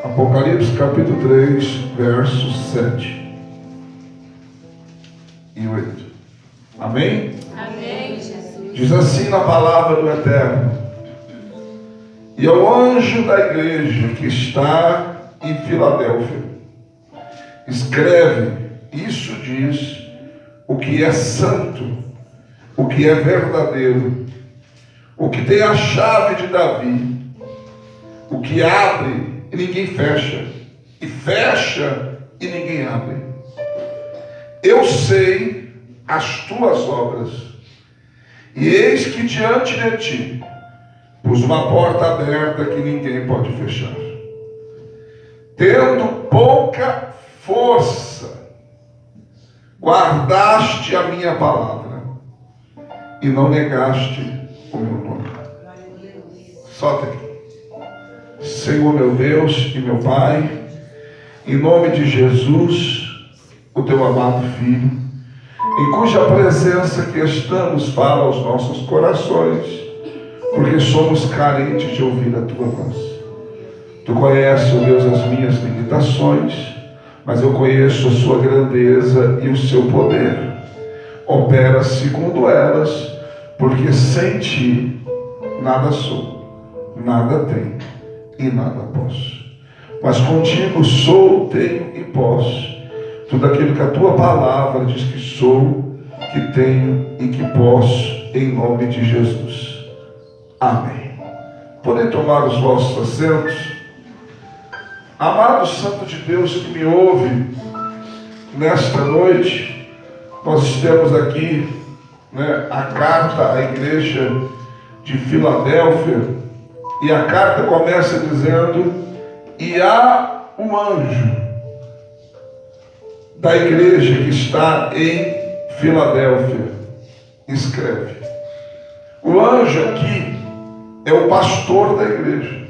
Apocalipse capítulo 3, versos 7 e 8. Amém? Amém, Jesus. Diz assim na palavra do Eterno: e ao anjo da igreja que está em Filadélfia, escreve: isso diz o que é santo, o que é verdadeiro, o que tem a chave de Davi, o que abre e ninguém fecha, e fecha e ninguém abre. Eu sei as tuas obras, e eis que diante de ti pus uma porta aberta que ninguém pode fechar. Tendo pouca força, guardaste a minha palavra e não negaste o meu nome. Solta aqui. Senhor meu Deus e meu Pai, em nome de Jesus, o teu amado Filho, em cuja presença que estamos, fala aos nossos corações, porque somos carentes de ouvir a tua voz. Tu conheces, ó Deus, as minhas limitações, mas eu conheço a sua grandeza e o seu poder. Opera segundo elas, porque sem ti nada sou, nada tenho e nada posso. Mas contigo sou, tenho e posso tudo aquilo que a tua palavra diz que sou, que tenho e que posso, em nome de Jesus. Amém. Podem tomar os vossos assentos. Amado Santo de Deus que me ouve nesta noite, nós temos aqui a carta à igreja de Filadélfia, e a carta começa dizendo: e há um anjo da igreja que está em Filadélfia, escreve. O anjo aqui é o pastor da igreja.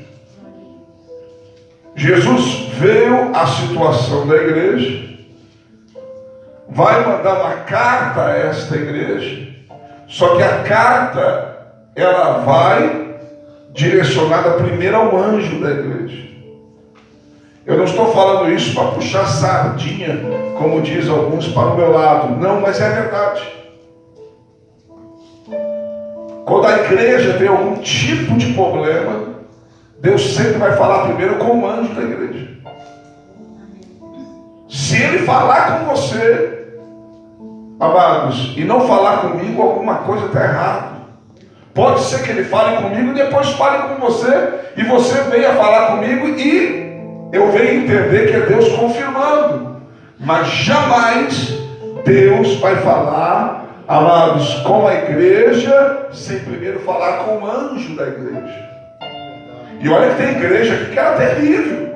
Jesus veio à situação da igreja, vai mandar uma carta a esta igreja, só que a carta ela vai direcionada primeiro ao anjo da igreja. Eu não estou falando isso para puxar sardinha, como diz alguns, para o meu lado. Não, mas é verdade. Quando a igreja tem algum tipo de problema, Deus sempre vai falar primeiro com o anjo da igreja. Se ele falar com você, amados, e não falar comigo, alguma coisa está errada. Pode ser que ele fale comigo e depois fale com você, e você venha falar comigo e eu venho entender que é Deus confirmando. Mas jamais Deus vai falar, amados, com a igreja sem primeiro falar com o anjo da igreja. E olha que tem igreja aqui que era terrível.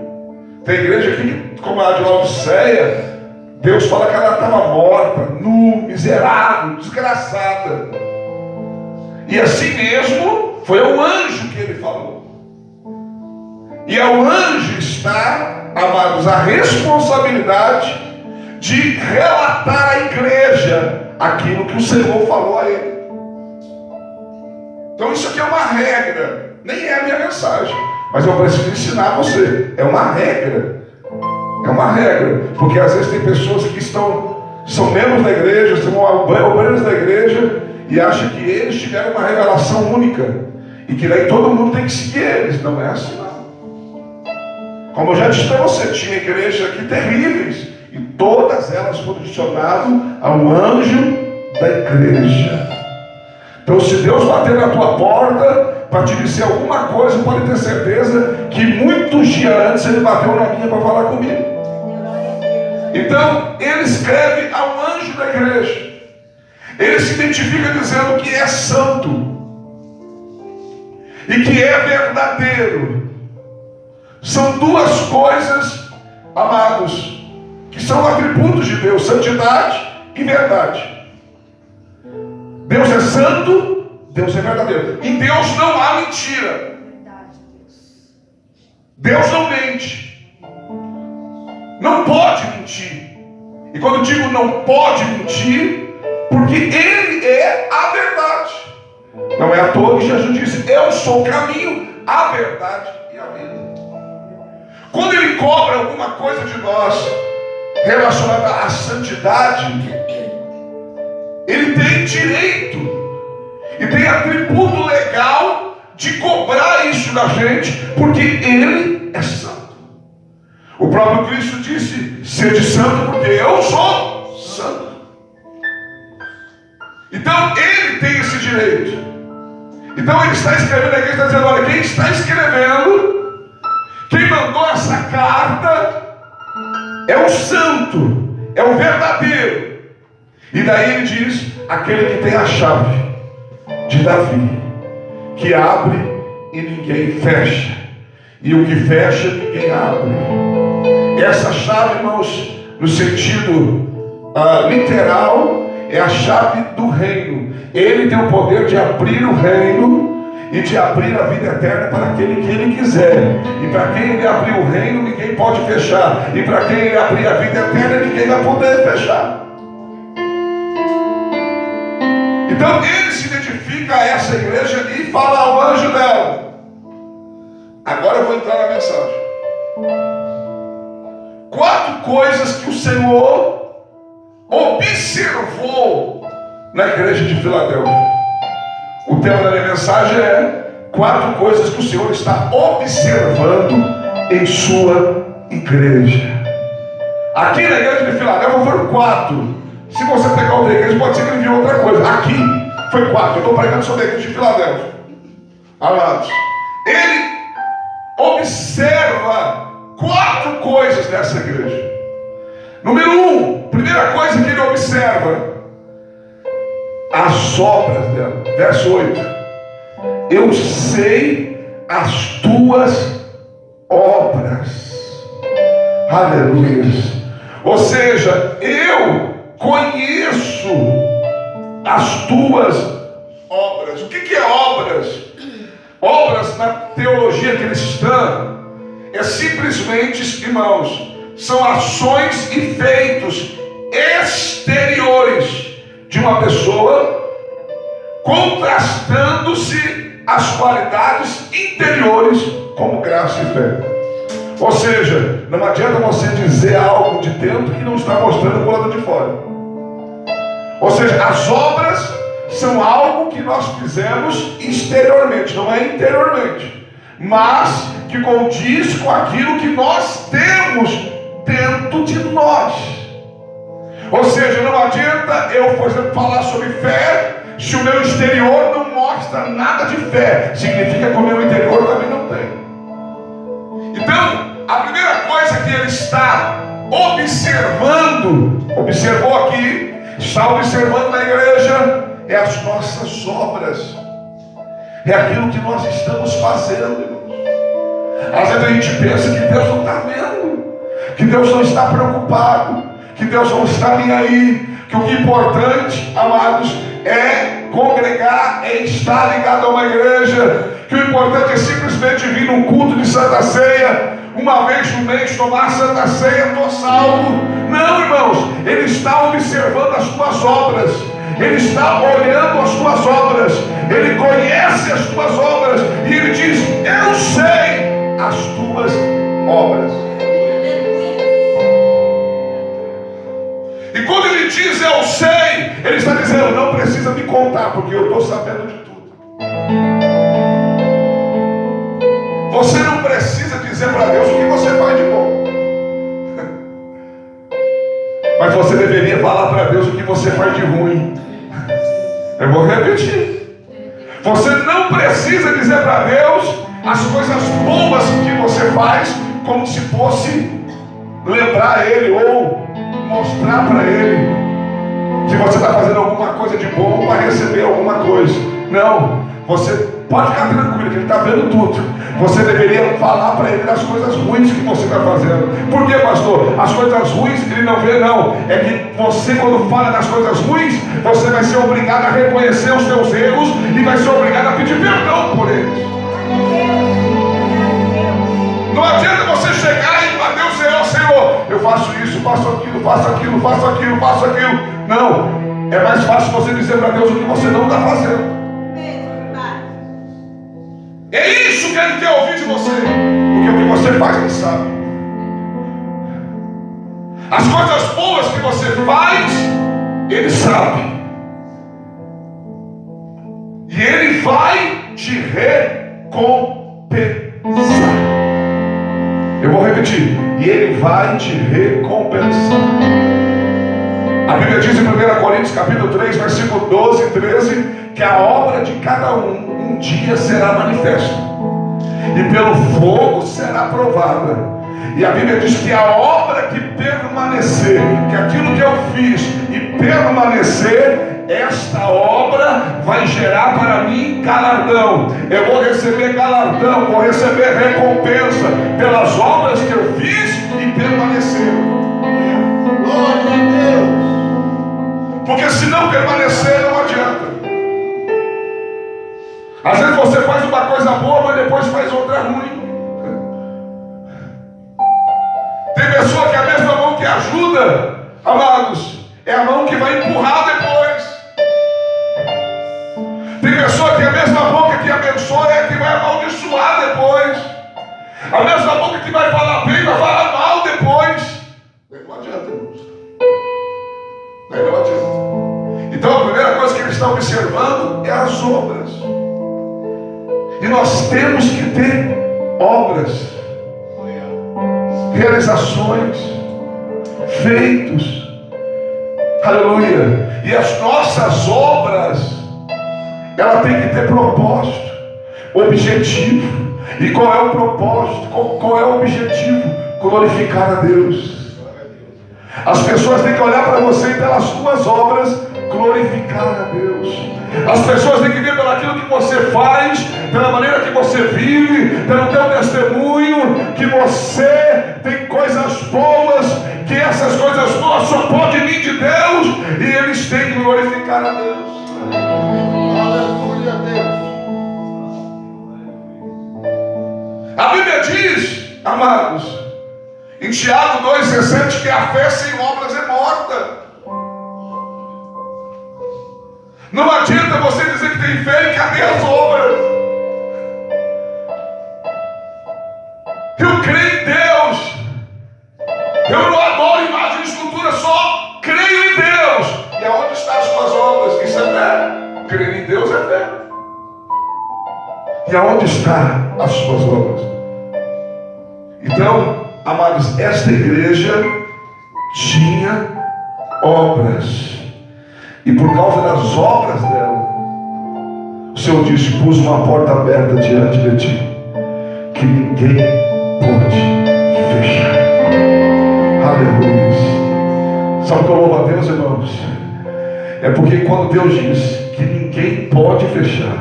Tem igreja aqui, como a de Laodiceia, Deus fala que ela estava morta, nu, miserável, desgraçada. E assim mesmo foi ao anjo que ele falou. E ao anjo está, amados, a responsabilidade de relatar à igreja aquilo que o Senhor falou a ele. Então isso aqui é uma regra, nem é a minha mensagem, mas eu preciso ensinar você. É uma regra. É uma regra, porque às vezes tem pessoas que são membros da igreja, são obreiros da igreja, e acham que eles tiveram uma revelação única, e que daí todo mundo tem que seguir eles. Não é assim não. Como eu já disse para você, tinha igrejas aqui terríveis, e todas elas foram direcionadas ao anjo da igreja. Então se Deus bater na tua porta para te dizer alguma coisa, pode ter certeza que muitos dias antes ele bateu na minha para falar comigo. Então ele escreve ao anjo da igreja. Ele se identifica dizendo que é santo e que é verdadeiro. São duas coisas, amados, que são atributos de Deus: santidade e verdade. Deus é santo, Deus é verdadeiro. Em Deus não há mentira. Deus não mente. Não pode mentir. E quando eu digo não pode mentir, porque Ele é a verdade. Não é à toa que Jesus disse: eu sou o caminho, a verdade e a vida. Quando Ele cobra alguma coisa de nós relacionada à santidade, Ele tem direito e tem atributo legal de cobrar isso da gente, porque Ele é santo. O próprio Cristo disse: sede santo, porque eu sou santo. Então Ele tem esse direito. Então Ele está escrevendo aqui, está dizendo: olha, quem está escrevendo, quem mandou essa carta, é o santo, é o verdadeiro. E daí Ele diz: aquele que tem a chave de Davi, que abre e ninguém fecha, e o que fecha ninguém abre. Essa chave, irmãos, no sentido literal, é a chave do reino. Ele tem o poder de abrir o reino e de abrir a vida eterna para aquele que Ele quiser. E para quem Ele abrir o reino, ninguém pode fechar. E para quem Ele abrir a vida eterna, ninguém vai poder fechar. Então Ele se identifica a essa igreja e fala ao anjo dela. Agora eu vou entrar na mensagem. 4 coisas que o Senhor observou na igreja de Filadélfia. O tema da minha mensagem é 4 coisas que o Senhor está observando em sua igreja. Aqui na igreja de Filadélfia foram 4. Se você pegar outra igreja, pode ser que ele viu outra coisa. Aqui foi 4. Eu estou pregando sobre a igreja de Filadélfia. Amados, ele observa 4 coisas dessa igreja. Número 1, primeira coisa que ele observa: as obras dela. Verso 8: eu sei as tuas obras. Aleluia. Ou seja, eu conheço as tuas obras. O que é obras? Obras na teologia cristã é simplesmente, irmãos, são ações e feitos exteriores de uma pessoa, contrastando-se as qualidades interiores como graça e fé. Ou seja, não adianta você dizer algo de dentro que não está mostrando o lado de fora. Ou seja, as obras são algo que nós fizemos exteriormente, não é interiormente, mas que condiz com aquilo que nós temos dentro de nós. Ou seja, não adianta eu, por exemplo, falar sobre fé se o meu exterior não mostra nada de fé. Significa que o meu interior também não tem. Então, a primeira coisa que ele está observando, observou aqui, está observando na igreja, é as nossas obras. É aquilo que nós estamos fazendo, irmãos. Às vezes a gente pensa que Deus não está vendo, que Deus não está preocupado, que Deus não está nem aí, que o que é importante, amados, é congregar, é estar ligado a uma igreja, que o importante é simplesmente vir num culto de Santa Ceia, uma vez no mês tomar Santa Ceia, estou salvo. Não, irmãos, Ele está observando as tuas obras, Ele está olhando as tuas obras, Ele conhece as tuas obras, e Ele diz: eu sei as tuas obras. E quando Ele diz eu sei, Ele está dizendo: não precisa me contar, porque eu estou sabendo de tudo. Você não precisa dizer para Deus o que você faz de bom, mas você deveria falar para Deus o que você faz de ruim. Eu vou repetir: você não precisa dizer para Deus as coisas boas que você faz, como se fosse lembrar Ele ou mostrar para Ele que você está fazendo alguma coisa de bom para receber alguma coisa. Não, você pode ficar tranquilo que Ele está vendo tudo. Você deveria falar para Ele das coisas ruins que você está fazendo. Por quê, pastor? As coisas ruins Ele não vê, não. É que você, quando fala das coisas ruins, você vai ser obrigado a reconhecer os seus erros e vai ser obrigado a pedir perdão por eles. Não adianta você chegar e para Deus dizer: ó Senhor, eu faço isso, faço aquilo, faço aquilo, faço aquilo, faço aquilo. Não, é mais fácil você dizer para Deus o que você não está fazendo. É isso que Ele quer ouvir de você, porque o que você faz Ele sabe. As coisas boas que você faz, Ele sabe. E Ele vai te recompensar. Eu vou repetir. E Ele vai te recompensar. A Bíblia diz em 1 Coríntios capítulo 3, versículo 12 e 13, que a obra de cada um dia será manifesta, e pelo fogo será provada. E a Bíblia diz que a obra que permanecer, que aquilo que eu fiz e permanecer, esta obra vai gerar para mim galardão. Eu vou receber galardão, vou receber recompensa pelas obras que eu fiz e permaneceram. Glória a Deus. Porque se não permanecer, não adianta. Às vezes você faz uma coisa boa, mas depois faz outra ruim. Tem pessoa que a mesma mão que ajuda, amados, é a mão que vai empurrar depois. Tem pessoa que a mesma boca que abençoa é a que vai amaldiçoar depois. A mesma boca que vai falar bem vai falar mal depois. Não adianta, irmãos. Não adianta. Então a primeira coisa que ele está observando é as obras. E nós temos que ter obras, realizações, feitos. Aleluia. E as nossas obras, ela tem que ter propósito, objetivo. E qual é o propósito? Qual é o objetivo? Glorificar a Deus. As pessoas têm que olhar para você e pelas suas obras glorificar a Deus. As pessoas têm que ver pelo aquilo que você faz, pela maneira que você vive, pelo teu testemunho, que você tem coisas boas, que essas coisas boas só podem vir de Deus, e eles têm que glorificar a Deus. Aleluia a Deus. A Bíblia diz, amados, em Tiago 2,17, que a fé sem obras é morta. Não adianta você dizer que tem fé e cadê as obras? Eu creio em Deus. Eu não adoro imagem e escultura, só creio em Deus. E aonde estão as suas obras? Isso é fé. Crer em Deus é fé. E aonde estão as suas obras? Então, amados, esta igreja tinha obras. E por causa das obras dela, o Senhor disse: pus uma porta aberta diante de ti, que ninguém pode fechar. Aleluia. Sabe o que eu louvo a Deus, irmãos? É porque quando Deus diz que ninguém pode fechar,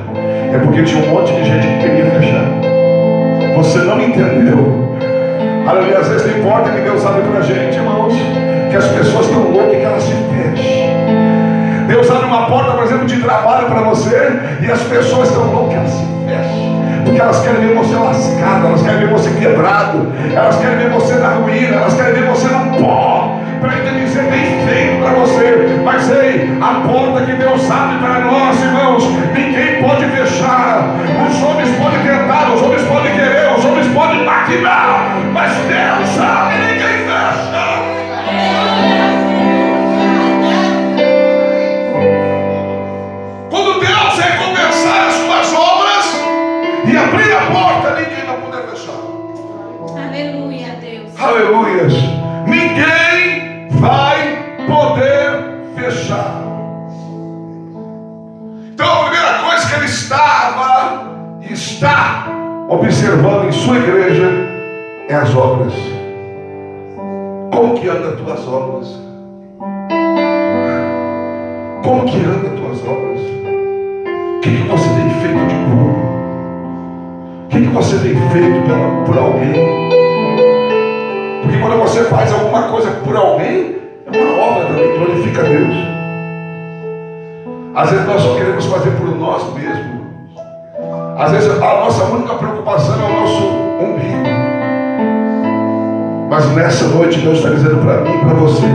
é porque tinha um monte de gente que queria fechar. Você não entendeu. Aleluia. Às vezes tem porta que Deus abre para a gente, irmãos, que as pessoas estão loucas que elas se fecham. Deus abre uma porta, por exemplo, de trabalho para você, e as pessoas estão loucas que elas se fecham, porque elas querem ver você lascado, elas querem ver você quebrado, elas querem ver você na ruína, elas querem ver você no pó, para ainda dizer bem feito para você. Mas ei, a porta que Deus abre para nós, irmãos, ninguém pode fechar. Os homens podem tentar, os homens podem querer, os homens podem maquinar, mas Deus abre e ninguém fecha. Quando Deus recompensar as suas obras e abrir a porta, ninguém vai poder fechar. Aleluia, Deus. Aleluias. Ninguém vai poder fechar. Então a primeira coisa que ele estava e está observando em sua igreja é as obras. Como que andam as tuas obras? Como que andam as tuas obras? O que você tem feito de bom? O que você tem feito por alguém? Porque quando você faz alguma coisa por alguém, é uma obra também, glorifica a Deus. Às vezes nós só queremos fazer por nós mesmos. Às vezes a nossa única preocupação é o nosso umbigo. Mas nessa noite Deus está dizendo para mim e para você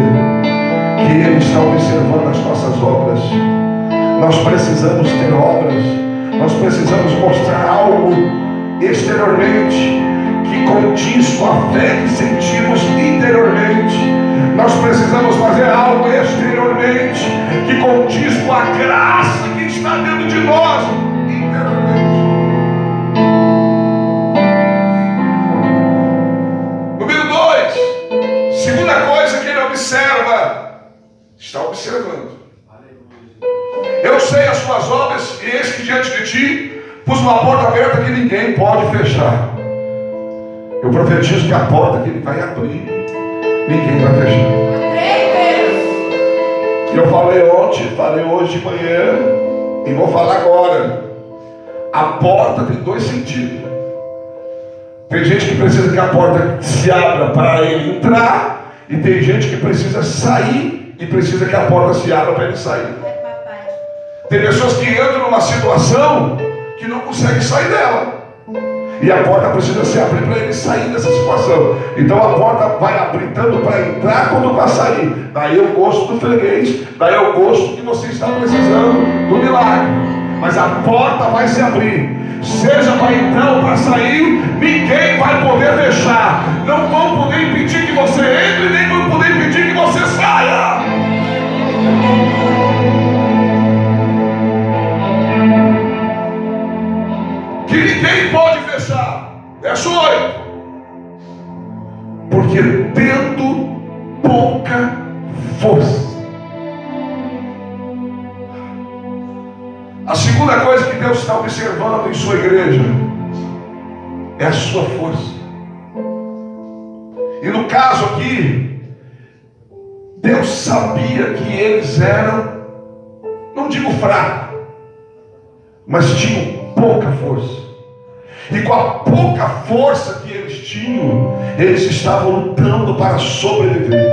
que Ele está observando as nossas obras. Nós precisamos ter obras. Nós precisamos mostrar algo exteriormente que condiz com a fé que sentimos interiormente. Nós precisamos fazer algo exteriormente que condiz com a graça que está dentro de nós internamente. Número 2, segunda coisa que ele observa, está observando. Eu sei as tuas obras, e eis que diante de ti pus uma porta aberta que ninguém pode fechar. Eu profetizo que a porta que ele vai abrir, ninguém vai fechar. E eu falei ontem, falei hoje de manhã, e vou falar agora. A porta tem dois sentidos. Tem gente que precisa que a porta se abra para ele entrar, e tem gente que precisa sair e precisa que a porta se abra para ele sair. Tem pessoas que entram numa situação que não conseguem sair dela, e a porta precisa se abrir para ele sair dessa situação. Então a porta vai abrir tanto para entrar quanto para sair. Daí eu gosto do freguês, daí eu gosto que você está precisando do milagre. Mas a porta vai se abrir, seja para entrar ou para sair, ninguém vai poder fechar. Não vão poder impedir que você entre, nem vão poder impedir que você saia. Que ninguém pode fechar. Verso 8. Porque tendo pouca força. A segunda coisa que Deus está observando em sua igreja é a sua força. E no caso aqui, Deus sabia que eles eram, não digo fracos, mas tinham pouca força. E com a pouca força que eles tinham, eles estavam lutando para sobreviver.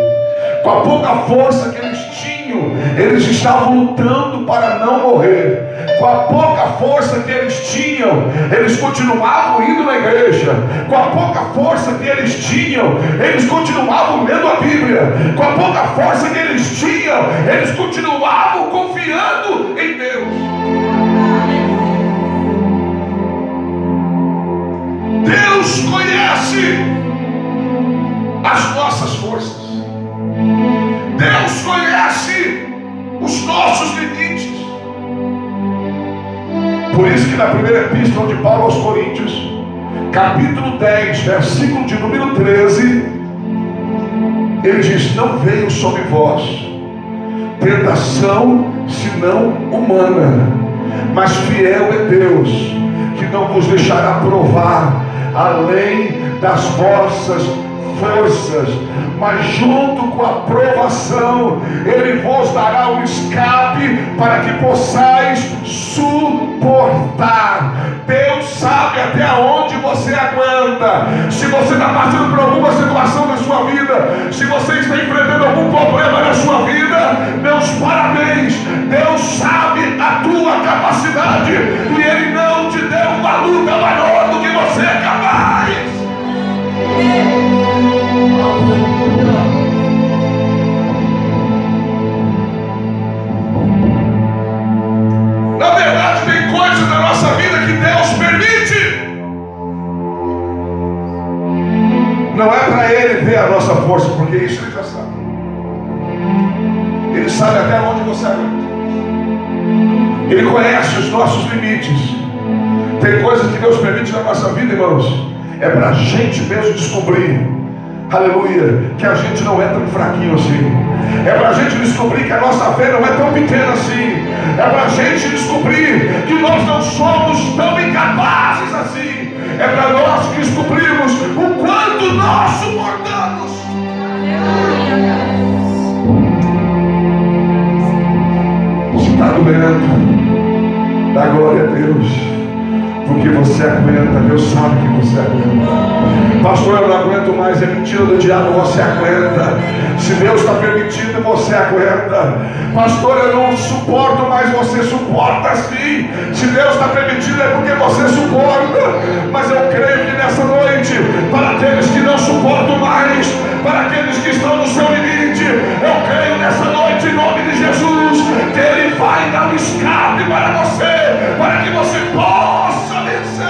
Com a pouca força que eles tinham, eles estavam lutando para não morrer. Com a pouca força que eles tinham, eles continuavam indo na igreja. Com a pouca força que eles tinham, eles continuavam lendo a Bíblia. Com a pouca força que eles tinham, eles continuavam confiando em Deus. Deus conhece as nossas forças. Deus conhece os nossos limites. Por isso que na primeira epístola de Paulo aos Coríntios, capítulo 10, versículo de número 13, ele diz: não veio sobre vós tentação senão humana, mas fiel é Deus, que não vos deixará provar além das vossas forças, mas junto com a provação Ele vos dará um escape para que possais suportar. Deus sabe até onde você aguenta. Se você está passando por alguma situação na sua vida, se você está enfrentando algum problema na sua vida, meus parabéns. Deus sabe a tua capacidade e Ele não te deu uma luta maior do que você é capaz. Na verdade, tem coisas na nossa vida que Deus permite. Não é para Ele ver a nossa força, porque isso Ele já sabe. Ele sabe até onde você aguenta. Ele conhece os nossos limites. Tem coisas que Deus permite na nossa vida, irmãos, é para a gente mesmo descobrir, aleluia, que a gente não é tão fraquinho assim. É para a gente descobrir que a nossa fé não é tão pequena assim. É para a gente descobrir que nós não somos tão incapazes assim. É para nós descobrirmos o quanto nós suportamos. Se está doendo, dá glória a Deus. Porque você aguenta, Deus sabe que você aguenta. Pastor, eu não aguento mais, é mentira do diabo, você aguenta. Se Deus está permitindo, você aguenta. Pastor, eu não suporto mais, você suporta sim. Se Deus está permitindo, é porque você suporta. Mas eu creio que nessa noite, para aqueles que não suportam mais, para aqueles que estão no seu limite, eu creio nessa noite, em nome de Jesus, que Ele vai dar um escape para você, para que você possa vencer.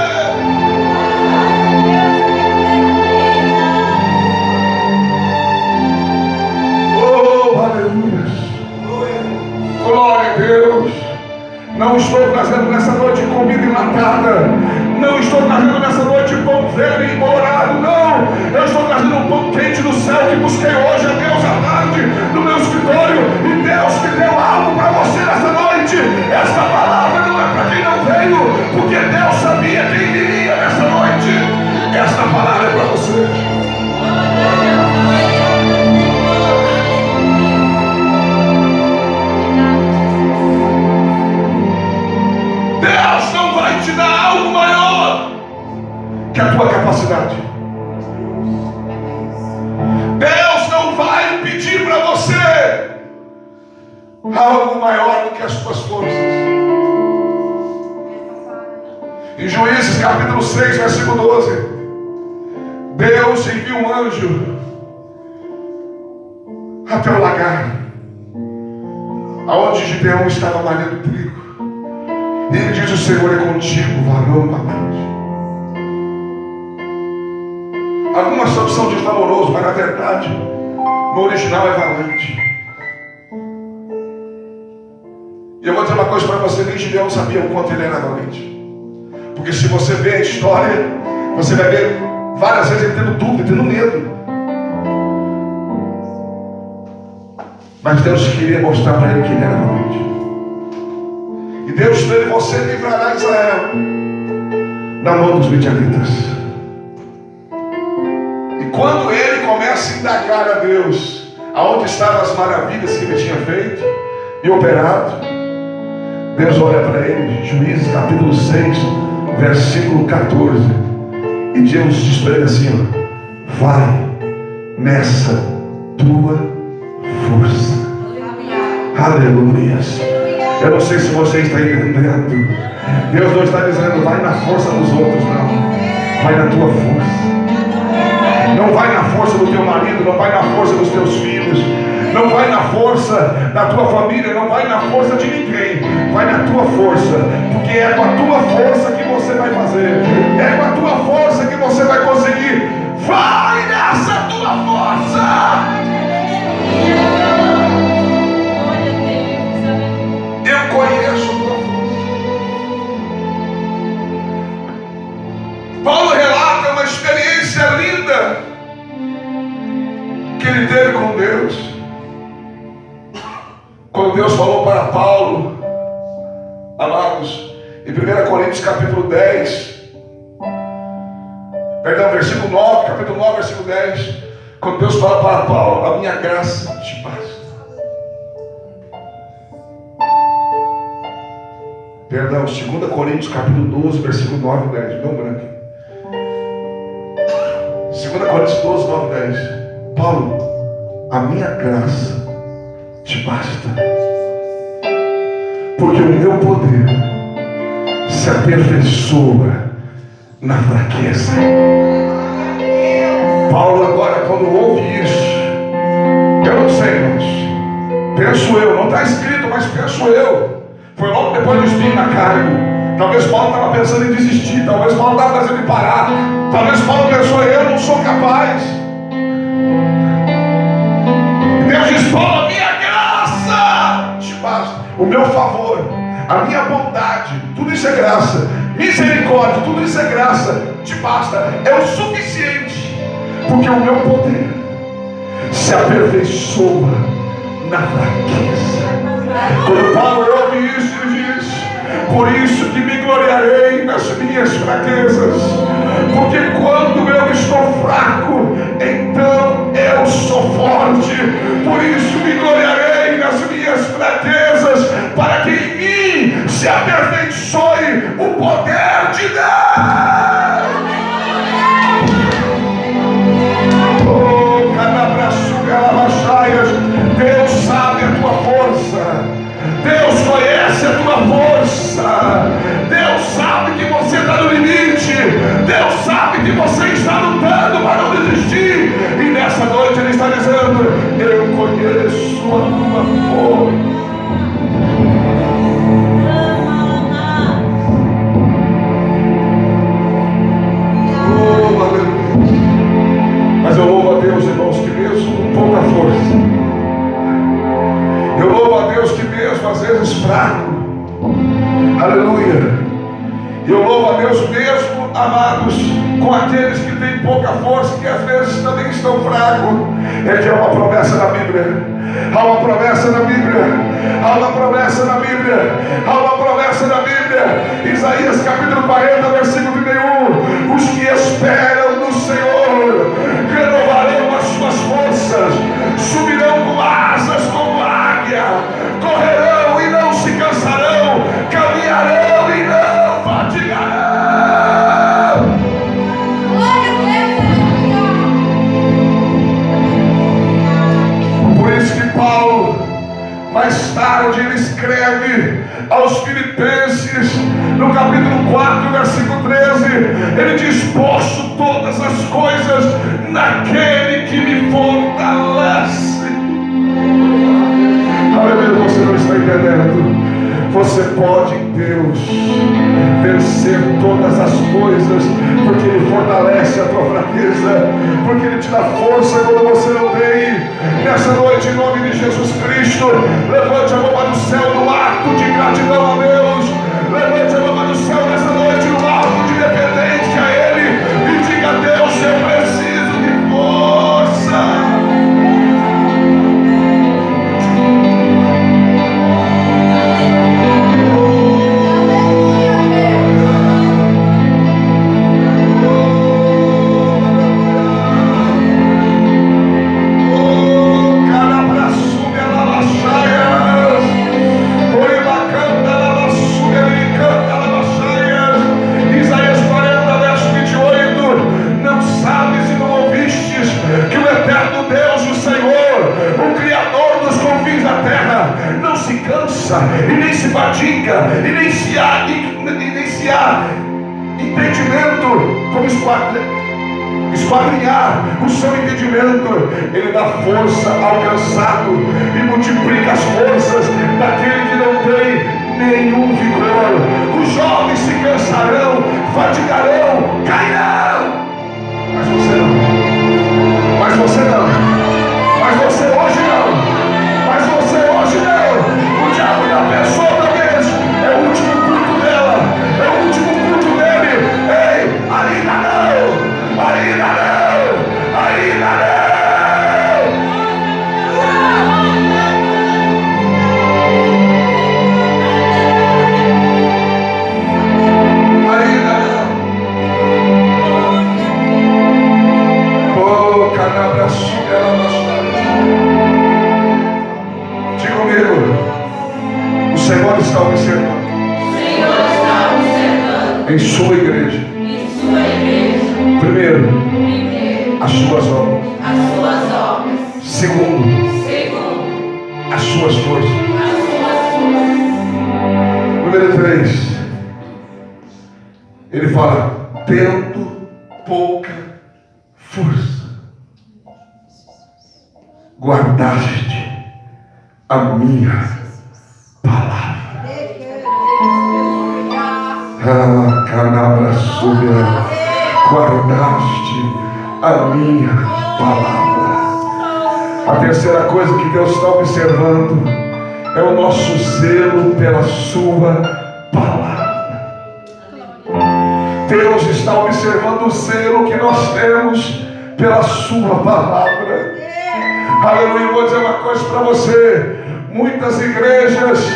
pão velho e embolorado, não. Eu estou trazendo um pão quente do céu que busquei hoje a Deus à tarde no meu escritório, e Deus que deu algo para você nessa noite. Esta palavra não é para quem não veio, porque Deus sabia quem viria nessa noite. Esta palavra é para você. Deus não vai te dar algo maior que a tua capacidade. Deus não vai pedir para você algo maior do que as tuas forças. Em Juízes capítulo 6, versículo 12, Deus envia um anjo até o lagar, aonde Gideão estava malhando trigo. E ele diz: o Senhor é contigo, varão valente. Algumas traduções diz valoroso, mas na verdade no original é valente. E eu vou dizer uma coisa para você: nem Gideão sabia o quanto ele era valente. Porque se você ver a história, você vai ver várias vezes ele tendo dúvida, tendo medo. Mas Deus queria mostrar para ele que ele era valente. E Deus fez: você livrará Israel da mão dos midianitas. E quando ele começa a indagar a Deus aonde estavam as maravilhas que ele tinha feito e operado, Deus olha para ele, Juízes capítulo 6, versículo 14, e Deus diz para ele assim: ó, vai nessa tua força. Aleluias. Eu não sei se você está entendendo. Deus não está dizendo vai na força dos outros, não. Vai na tua força. Não vai na força do teu marido, não vai na força dos teus filhos, não vai na força da tua família, não vai na força de ninguém. Vai na tua força, porque é com a tua força que você vai fazer, é com a tua força que você vai conseguir. Vai nessa tua força. Eu conheço a tua força. Paulo relata uma experiência linda que ele teve com Deus. Quando Deus falou para Paulo, amados, em 1 Coríntios capítulo 10, versículo 9, capítulo 9, versículo 10, quando Deus fala para Paulo: a minha graça te basta. Perdão, 2 Coríntios capítulo 12, versículo 9 e 10, não branco. 2 Coríntios 12, 9 e 10. Paulo, a minha graça te basta, porque o meu poder se aperfeiçoa na fraqueza. Paulo agora, quando ouve isso, eu não sei, mas penso eu, não está escrito, mas penso eu, foi logo depois do espinho na carne. Talvez Paulo estava pensando em desistir, talvez Paulo estava pensando em parar, talvez Paulo pensou: eu não sou capaz. E Deus diz: Paulo, a minha graça te basta, o meu favor, a minha bondade, tudo isso é graça, misericórdia, tudo isso é graça, te basta, é o suficiente, porque o meu poder se aperfeiçoa na fraqueza. Quando Paulo ouve isso, ele diz: por isso que me gloriarei nas minhas fraquezas, porque quando eu estou fraco, então eu sou forte. Por isso me gloriarei nas minhas fraquezas, para que em mim se aperfeiçoe o poder de Deus. Oh, Deus sabe a tua força, Deus conhece a tua força, Deus sabe que você está no limite, Deus sabe que você está lutando para não desistir, e nessa noite Ele está dizendo: eu conheço a tua força. Oh, aleluia. Mas eu louvo a Deus, irmãos, que mesmo com pouca força, eu louvo a Deus que mesmo às vezes fraco, aleluia, eu louvo a Deus mesmo amados, com aqueles que têm pouca força, que às vezes também estão fracos, é que há uma promessa na Bíblia. Há uma promessa na Bíblia. Há uma promessa na Bíblia. Há uma promessa na Bíblia. Isaías capítulo 40, versículo 31. Os que esperam no Senhor renovarão as suas forças, subirão com asas como águia, correrão e não se cansarão, caminharão e não fatigarão. Por isso que Paulo, mais tarde, ele escreve aos Filipenses, no capítulo 4, versículo 13, ele diz: posso todas as coisas naquele que me fortalece. Aleluia, você não está entendendo. Você pode em Deus vencer todas as coisas, porque Ele fortalece a tua fraqueza, porque Ele te dá força quando você não tem. Nessa noite, em nome de Jesus Cristo, levante a mão para o céu no ato de gratidão a Deus. Levante a mão para o céu nessa noite no ato de dependência a Ele e diga: a Deus, eu preciso de força. E nem se fadiga, e nem se há entendimento como esquadrinhar o seu entendimento. Ele dá força ao cansado e multiplica as forças daquele que não tem nenhum vigor. Os jovens se cansarão, fatigarão, cairão, mas você não. Mas você não. Mas você hoje não. Mas você hoje não. O diabo da pessoa talvez é o último culto dela, é o último culto dele. Ei, ainda não, ainda não, ainda não. Ainda não. Oh, canabra sugela bastante. Diga comigo. O Senhor está observando. Em sua igreja. Primeiro, as suas obras. Segundo, as suas forças. Número 3, ele fala: tendo pouca força, guardaste a minha palavra. Canabra súbia, guardaste a minha palavra. A terceira coisa que Deus está observando é o nosso zelo pela sua palavra. Deus está observando o zelo que nós temos pela sua palavra. Aleluia. Eu vou dizer uma coisa para você: muitas igrejas,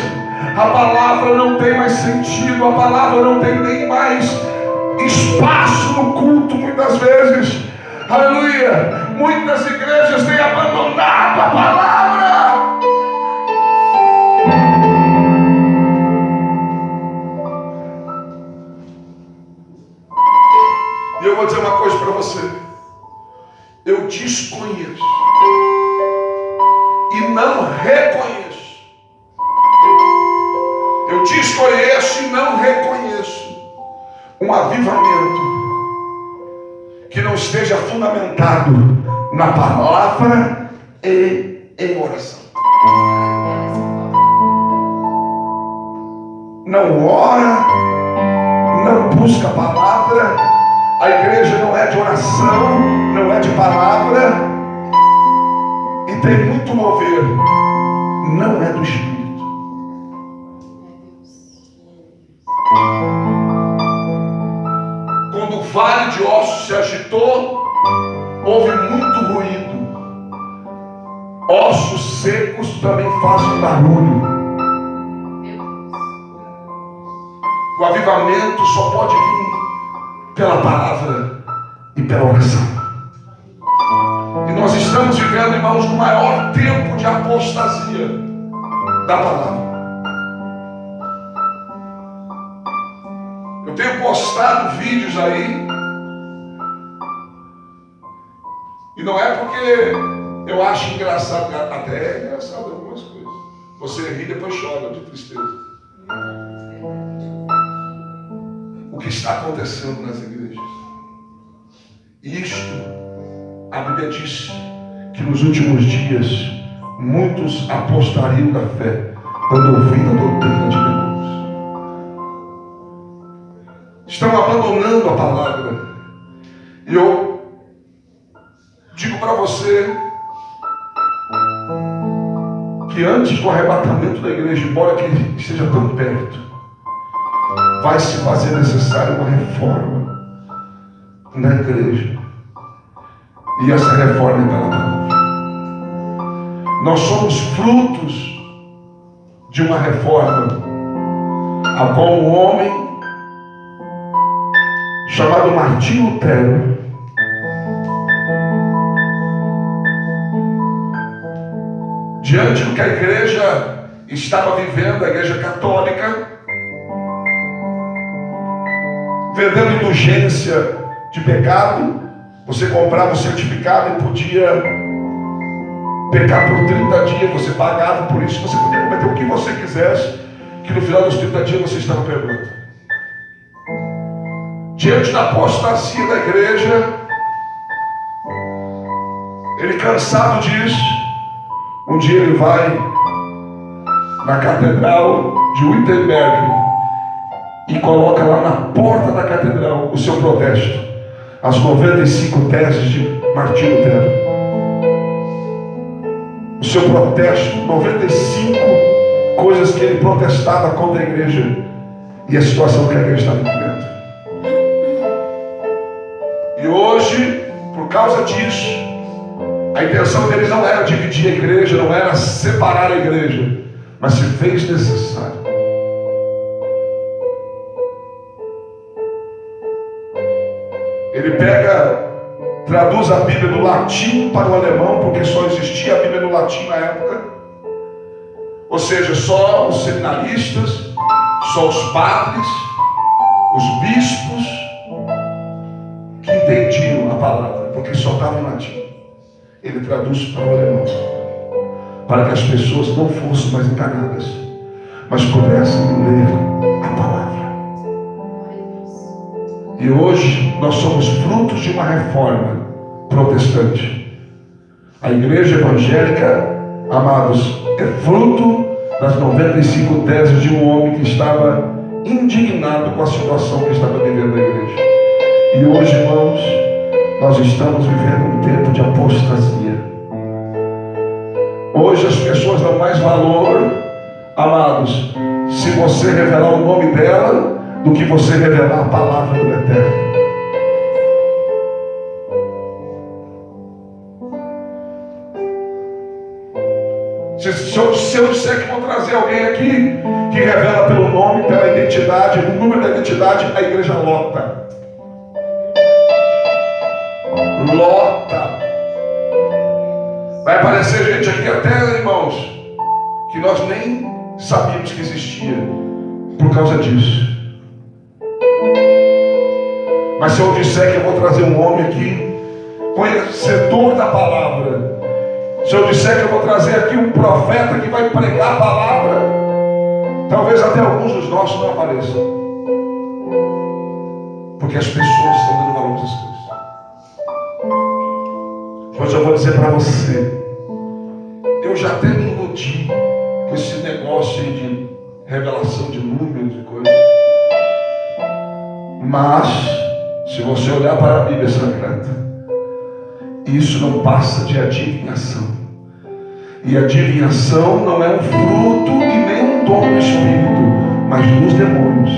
a palavra não tem mais sentido, a palavra não tem nem mais espaço no culto muitas vezes. Aleluia. Muitas igrejas têm abandonado a palavra. E eu vou dizer uma coisa para você: eu desconheço e não reconheço. Eu desconheço e não reconheço um avivamento que não esteja fundamentado na palavra e em oração. Não ora, não busca a palavra. A igreja não é de oração, não é de palavra, e tem muito mover, não é do Espírito. Quando vale de ossos se agitou, houve muito ruído. Ossos secos também fazem barulho. O avivamento só pode vir pela palavra e pela oração. E nós estamos vivendo, irmãos, no maior tempo de apostasia da palavra. Eu tenho postado vídeos aí, e não é porque eu acho engraçado, até é engraçado algumas coisas. Você ri e depois chora de tristeza. O que está acontecendo nas igrejas. Isto, a Bíblia diz que nos últimos dias muitos apostariam da fé, dando ouvido à doutrina de demônios. Estão abandonando a palavra. E eu digo para você que antes do arrebatamento da igreja, embora que esteja tão perto, vai se fazer necessária uma reforma na igreja. E essa reforma é pela palavra. Nós somos frutos de uma reforma, a qual um homem chamado Martinho Lutero diante do que a igreja estava vivendo, a igreja católica, vendendo indulgência de pecado. Você comprava o certificado e podia pecar por 30 dias, você pagava por isso, você podia cometer o que você quisesse, que no final dos 30 dias você estava perdoado. Diante da apostasia da igreja, ele, cansado disso, um dia ele vai na catedral de Wittenberg e coloca lá na porta da catedral o seu protesto, as 95 teses de Martinho Lutero. O seu protesto, 95 coisas que ele protestava contra a igreja e a situação que a igreja estava vivendo. E hoje, por causa disso, a intenção dele não era dividir a igreja, não era separar a igreja, mas se fez necessário. Ele traduz a Bíblia do latim para o alemão, porque só existia a Bíblia no latim na época. Ou seja, só os seminaristas, só os padres, os bispos que entendiam a palavra, porque só estava em latim. Ele traduz para o alemão, para que as pessoas não fossem mais enganadas, mas pudessem ler a palavra. E hoje nós somos frutos de uma reforma protestante. A igreja evangélica, amados, é fruto das 95 teses de um homem que estava indignado com a situação que estava vivendo a igreja. E hoje, irmãos, nós estamos vivendo um tempo de apostasia. Hoje as pessoas dão mais valor, amados, se você revelar o nome dela, do que você revelar a palavra do Eterno. Se eu disser que vou trazer alguém aqui que revela pelo nome, pela identidade, o número da identidade, a igreja lota. Lota. Vai aparecer gente aqui até, irmãos, que nós nem sabíamos que existia por causa disso. Mas se eu disser que eu vou trazer um homem aqui, conhecedor da palavra, se eu disser que eu vou trazer aqui um profeta que vai pregar a palavra, talvez até alguns dos nossos não apareçam. Porque as pessoas estão dando valor às coisas. Mas eu vou dizer para você, eu já até me iludi com esse negócio aí de revelação de números e coisas. Mas, se você olhar para a Bíblia Sagrada, isso não passa de adivinhação. E adivinhação não é um fruto e nem um dom do Espírito, mas dos demônios.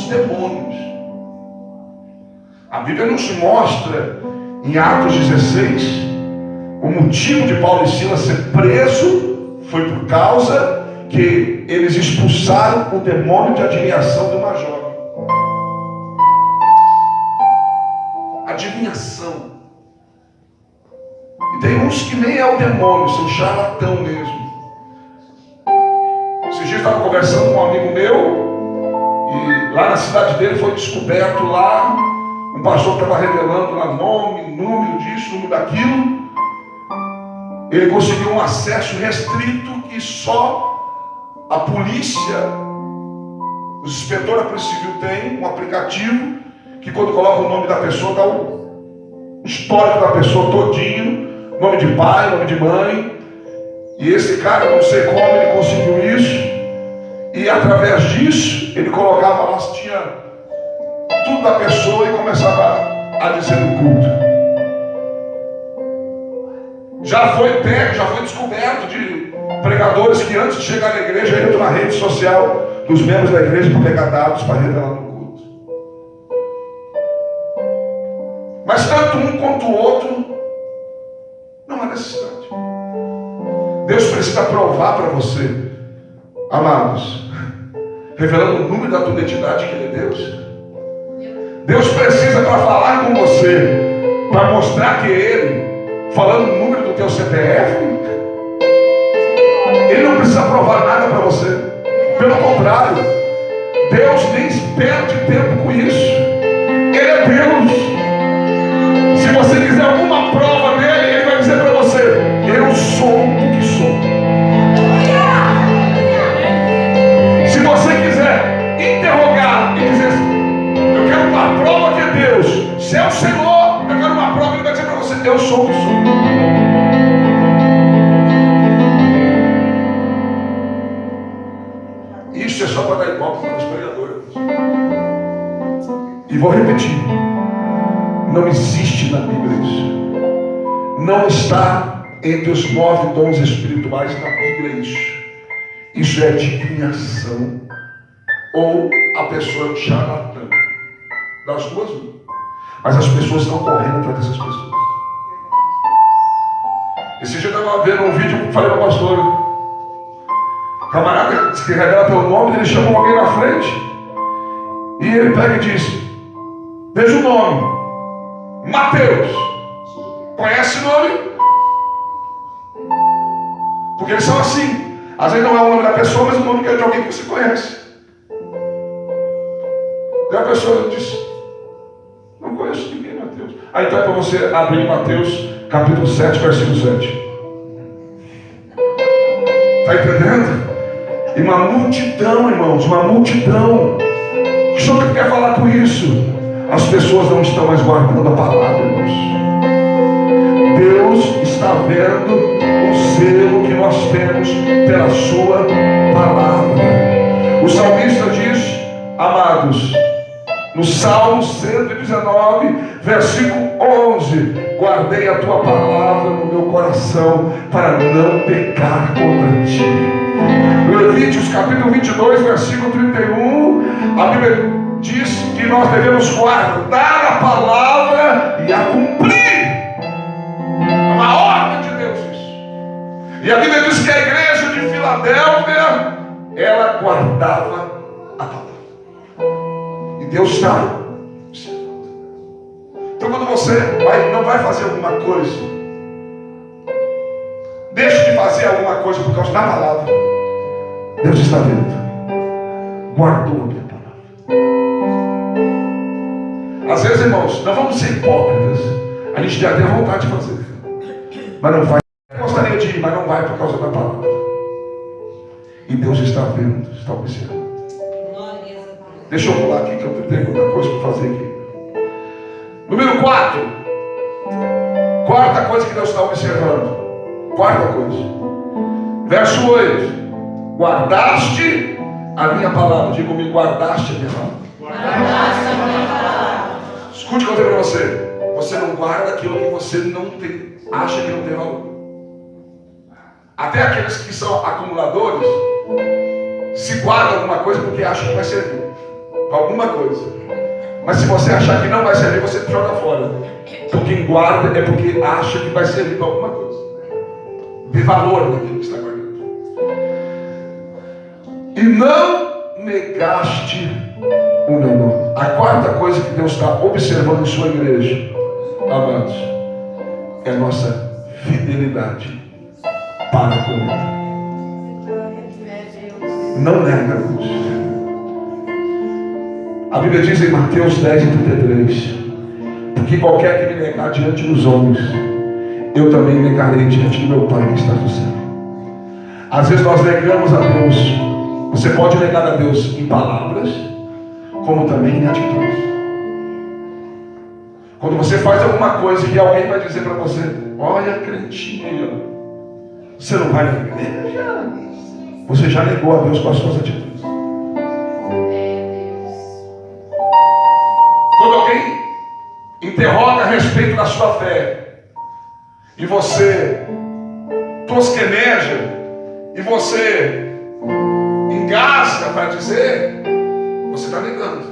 demônios. A Bíblia nos mostra em Atos 16 o motivo de Paulo e Silas ser preso foi por causa que eles expulsaram o demônio de adivinhação de uma jovem. Adivinhação. E tem uns que nem é o demônio, são charlatão mesmo. Esses dias eu estava conversando com um amigo meu, e lá na cidade dele foi descoberto lá, um pastor estava revelando lá nome, número disso, número daquilo. Ele conseguiu um acesso restrito que só a polícia, os inspetores da Polícia Civil tem um aplicativo que quando coloca o nome da pessoa dá o histórico da pessoa todinho, nome de pai, nome de mãe. E esse cara, não sei como ele conseguiu isso, e através disso ele colocava lá, tinha tudo da pessoa e começava a dizer no culto. Já foi pego, já foi descoberto de pregadores que antes de chegar na igreja entram na rede social dos membros da igreja para pegar dados para revelar no culto. Mas tanto um quanto o outro não há necessidade. Deus precisa provar para você, amados, revelando o número da tua identidade que Ele é Deus. Deus precisa para falar com você, para mostrar que Ele, falando o número do teu CPF, Ele não precisa provar nada para você. Pelo contrário, Deus nem perde tempo com isso. Ele é Deus. Se você quiser alguma prova dele, Ele vai dizer para você: eu sou o que sou. Se você quiser interrogar e dizer: eu quero uma prova que é Deus, se é o Senhor, eu quero uma prova, Ele vai dizer para você: eu sou o que sou. Isso é só para dar igual para os pregadores. E vou repetir: não existe na Bíblia isso. Não está entre os 9 dons espirituais na Bíblia isso. Isso é adivinhação. Ou a pessoa é um charlatão. Das duas, mas as pessoas estão correndo atrás dessas pessoas. Esse dia eu estava vendo um vídeo, falei para o pastor, o camarada que revela pelo nome, ele chamou alguém na frente, e ele pega e diz: veja o nome, Mateus. Conhece o nome? Porque eles são assim. Às vezes não é o nome da pessoa, mas o nome que é de alguém que você conhece. E a pessoa diz: não conheço ninguém, Mateus. Aí então é para você abrir Mateus capítulo 7, versículo 7. Está entendendo? E uma multidão, irmãos, uma multidão. O que o Senhor quer falar com isso? As pessoas não estão mais guardando a palavra, irmãos. Deus está vendo o zelo que nós temos pela sua palavra. O salmista diz, amados, no Salmo 119, versículo 11: guardei a tua palavra no meu coração para não pecar contra ti. Levíticos capítulo 22, versículo 31, a Bíblia diz que nós devemos guardar a palavra e a cumprir. É uma ordem de Deus isso. E a Bíblia diz que a igreja de Filadélfia, ela guardava a palavra. E Deus está observando. Então quando você não vai fazer alguma coisa, deixe de fazer alguma coisa por causa da palavra, Deus está vendo. Guardou a minha palavra. Às vezes, irmãos, nós vamos ser hipócritas. A gente tem até vontade de fazer, mas não vai. Eu gostaria de ir, mas não vai por causa da palavra. E Deus está vendo, está observando. Deixa eu pular aqui que eu tenho muita coisa para fazer aqui. Número 4. Quarta coisa que Deus está observando. Quarta coisa. Verso 8. Guardaste a minha palavra. Diga comigo: guardaste a minha palavra. Guardaste a minha palavra. Escute o que eu tenho para você. Você não guarda aquilo que você não tem, acha que não tem valor. Até aqueles que são acumuladores se guardam alguma coisa porque acham que vai servir. Alguma coisa. Mas se você achar que não vai servir, você joga fora. Então quem guarda é porque acha que vai servir para alguma coisa. Vê valor naquilo que está guardando. E não negaste o meu nome. A quarta coisa que Deus está observando em sua igreja, amados, é a nossa fidelidade para com Ele. Não nega a Deus. A Bíblia diz em Mateus 10:33, porque qualquer que me negar diante dos homens, eu também negarei diante do meu Pai que está no céu. Às vezes nós negamos a Deus. Você pode negar a Deus em palavras, como também em atitudes. Quando você faz alguma coisa que alguém vai dizer para você, olha, crentinho aí, ó, você não vai na igreja? Você já negou a Deus com as suas atitudes. Quando alguém interroga a respeito da sua fé, e você tosqueneja, e você engasga para dizer, você está negando.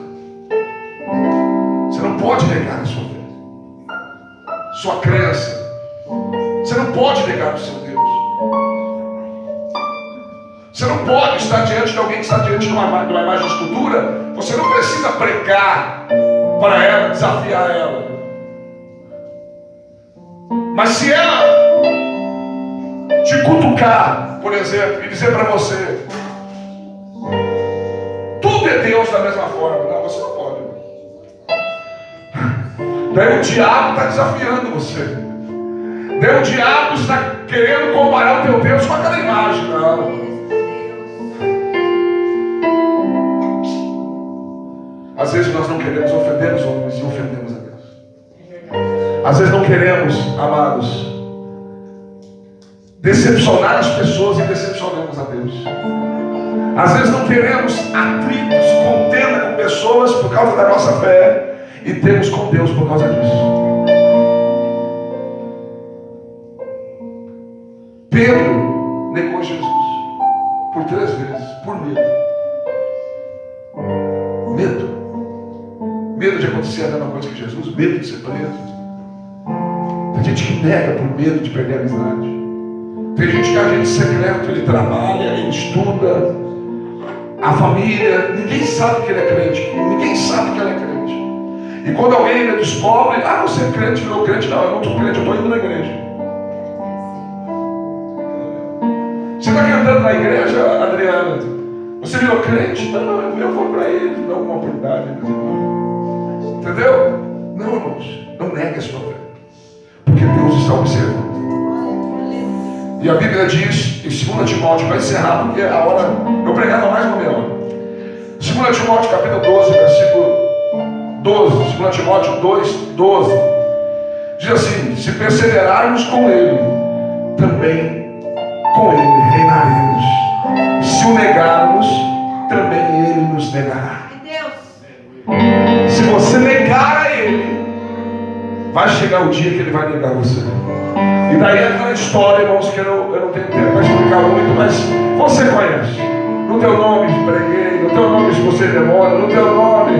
Você não pode negar a sua fé, sua crença. Você não pode negar o seu Deus. Você não pode estar diante de alguém que está diante de uma imagem de escultura. Você não precisa pregar para ela, desafiar ela. Mas se ela te cutucar, por exemplo, e dizer para você, tudo é Deus da mesma forma, não, você não pode. Daí o diabo está desafiando você. Daí o diabo está querendo comparar o teu Deus com aquela imagem, não. Às vezes nós não queremos ofender os homens e ofendemos a Deus. Às vezes não queremos, amados, decepcionar as pessoas e decepcionamos a Deus. Às vezes não queremos atritos, contenda com pessoas por causa da nossa fé e temos com Deus por causa disso. Pedro negou Jesus por 3 vezes, por medo. Medo de acontecer a mesma coisa que Jesus, medo de ser preso. Tem gente que nega por medo de perder a amizade. Tem gente que é agente secreto, ele trabalha, ele estuda, a família, ninguém sabe que ele é crente, ninguém sabe que ele é crente. E quando alguém ainda descobre, você é crente, virou crente, não, eu não estou crente, eu estou indo na igreja. Você está cantando na igreja, Adriana? Você virou crente? Não, eu vou para ele, dá uma oportunidade. Entendeu? Não, irmãos, não negue a sua fé, porque Deus está observando. E a Bíblia diz, em 2 Timóteo, vai encerrar, porque a hora, eu pregava mais uma meia hora. 2 Timóteo, capítulo 12, versículo 12, 2 Timóteo 2, 12, diz assim, se perseverarmos com Ele, também com Ele reinaremos. Se o negarmos, também Ele nos negará. Se você negar a Ele, vai chegar o dia que Ele vai negar você. E daí é aquela história, irmãos, que eu não tenho tempo para explicar muito, mas você conhece. No teu nome preguei, no teu nome expulsei demônio, no teu nome.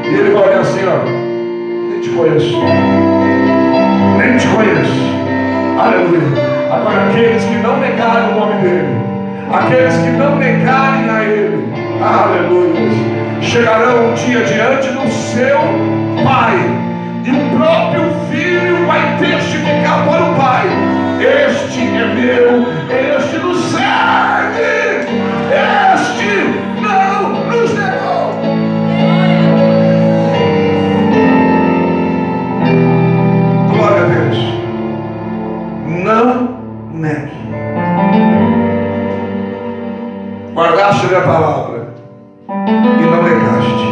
E ele vai olhar assim, ó, nem te conheço. Nem te conheço. Aleluia. Agora aqueles que não negaram o nome dele, aqueles que não negarem a ele, aleluia, chegarão um dia diante do seu Pai. E o próprio Filho vai testificar para o Pai: este é meu, este nos segue, este não nos negou. Glória a Deus. Não negue. Guardaste a minha palavra e não negaste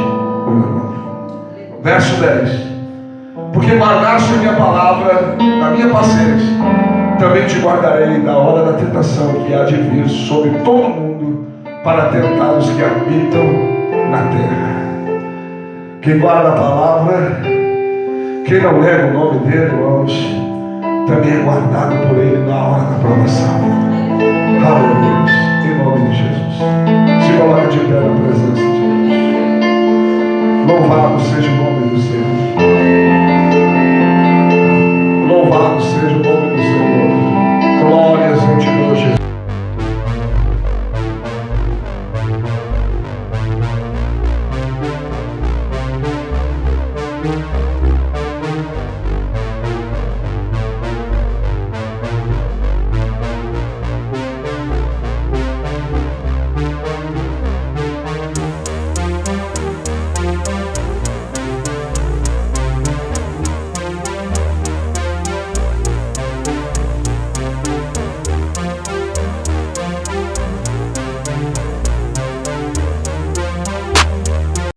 o meu nome. Verso 10. Porque guardaste a minha palavra, a minha paciência, também te guardarei da hora da tentação que há de vir sobre todo mundo para tentar os que habitam na terra. Quem guarda a palavra, quem não nega o nome dele, irmãos, também é guardado por ele na hora da provação. Aleluia. Em nome de Jesus. Se coloque de pé na presença de Deus. Louvado seja o